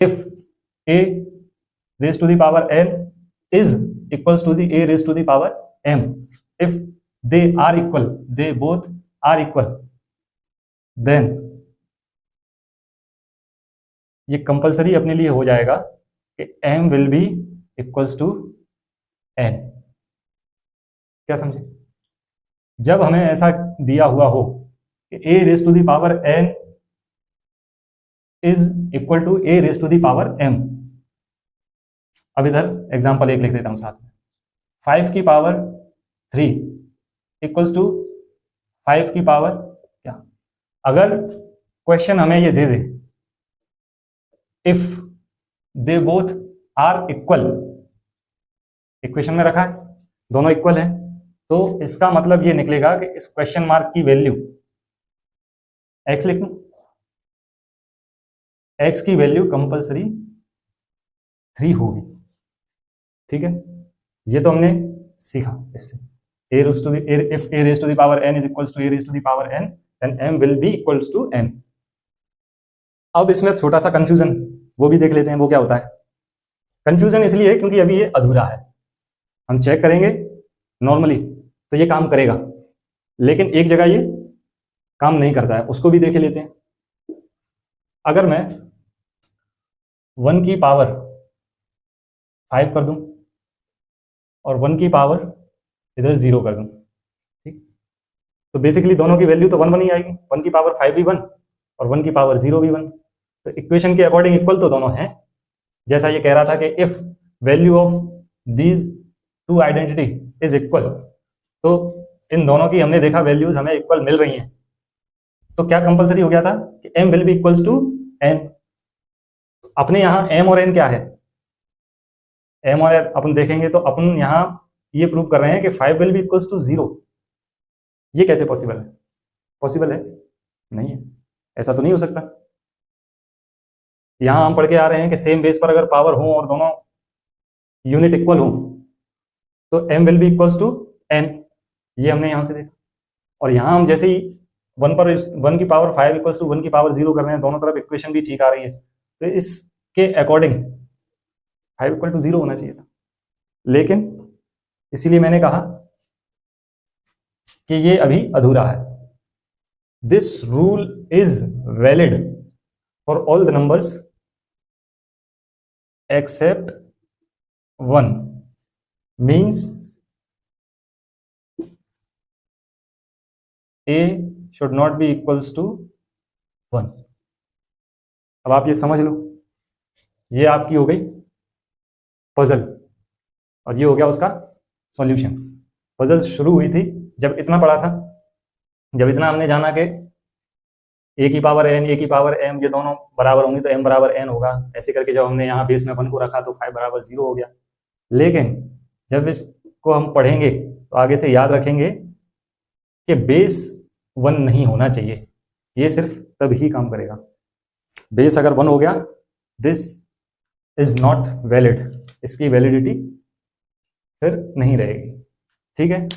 if a raised to the power n is equals to the a raised to the power m, if they are equal, they both are equal, then ये compulsory अपने लिए हो जाएगा कि m will be equals to n। क्या समझे? जब हमें ऐसा दिया हुआ हो कि a raise to the power n is equal to a raise to the power m। अब इधर एग्जांपल 1 लिख देता हूं साथ में, 5 की पावर 3 इक्वल्स टू 5 की पावर क्या। अगर क्वेश्चन हमें ये दे दे if they both are equal, equation में रखा है दोनों इक्वल हैं, तो इसका मतलब ये निकलेगा कि इस क्वेश्चन मार्क की वैल्यू x लिख दूं, x की वैल्यू कंपलसरी 3 होगी। ठीक है, ये तो हमने सीखा इससे। a raised to the if a raised to the power n is equals to a raised to the power n, then m will be equals to n। अब इसमें छोटा सा कंफ्यूजन वो भी देख लेते हैं, वो क्या होता है। कंफ्यूजन इसलिए है क्योंकि अभी ये अधूरा है। हम चेक करेंगे नॉर्मली तो ये काम करेगा, लेकिन एक जगह ये काम नहीं करता है, उसको भी देख लेते हैं। अगर मैं 1 की पावर 5 कर दूं और 1 की पावर इधर 0 कर दूं, ठीक, तो बेसिकली दोनों की वैल्यू तो 1 1 ही आएगी। 1 की पावर 5 भी 1 और 1 की पावर 0 भी 1, तो इक्वेशन के अकॉर्डिंग इक्वल तो दोनों हैं। जैसा ये कह रहा था कि if value of these two identity is equal, तो इन दोनों की हमने देखा वैल्यूज हमें इक्वल मिल रही हैं, तो क्या कंपलसरी हो गया था कि m will be equals to n। अपने यहां m और n क्या है, m और n अपन देखेंगे तो अपन यहां ये प्रूव कर रहे हैं कि 5 विल बी इक्वल्स टू 0। ये कैसे पॉसिबल है? पॉसिबल है नहीं है, ऐसा तो नहीं हो सकता। यहां हम पढ़ के आ रहे हैं कि सेम बेस पर अगर पावर हो और दोनों यूनिट इक्वल हो तो m will be equals to n, ये हमने यहां से देखा। और यहां हम जैसे ही 1 की पावर 5 इक्वल्स टू 1 की पावर 0 कर रहे हैं, दोनों तरफ इक्वेशन भी ठीक आ रही है, तो इसके अकॉर्डिंग 5 इक्वल टू 0 होना चाहिए था। लेकिन इसीलिए मैंने कहा कि ये अभी अधूरा है। This rule is valid for all the numbers accept 1, means a should not be equals to 1। अब आप ये समझ लो, ये आपकी हो गई पजल और ये हो गया उसका सॉल्यूशन। पजल शुरू हुई थी जब इतना पढ़ा था, जब इतना हमने जाना कि a की पावर n, a की पावर m ये दोनों बराबर होंगी तो m बराबर n होगा। ऐसे करके जब हमने यहाँ बेस में 1 को रखा तो 5 बराबर 0 हो गया। लेकिन जब इसको हम पढ़ेंगे तो आगे से याद रखेंगे कि बेस 1 नहीं होना चाहिए, ये सिर्फ तब ही काम करेगा। बेस अगर 1 हो गया, दिस इज नॉट वैलिड, इसकी वैलिडिटी फिर नहीं रहेगी। ठीक है।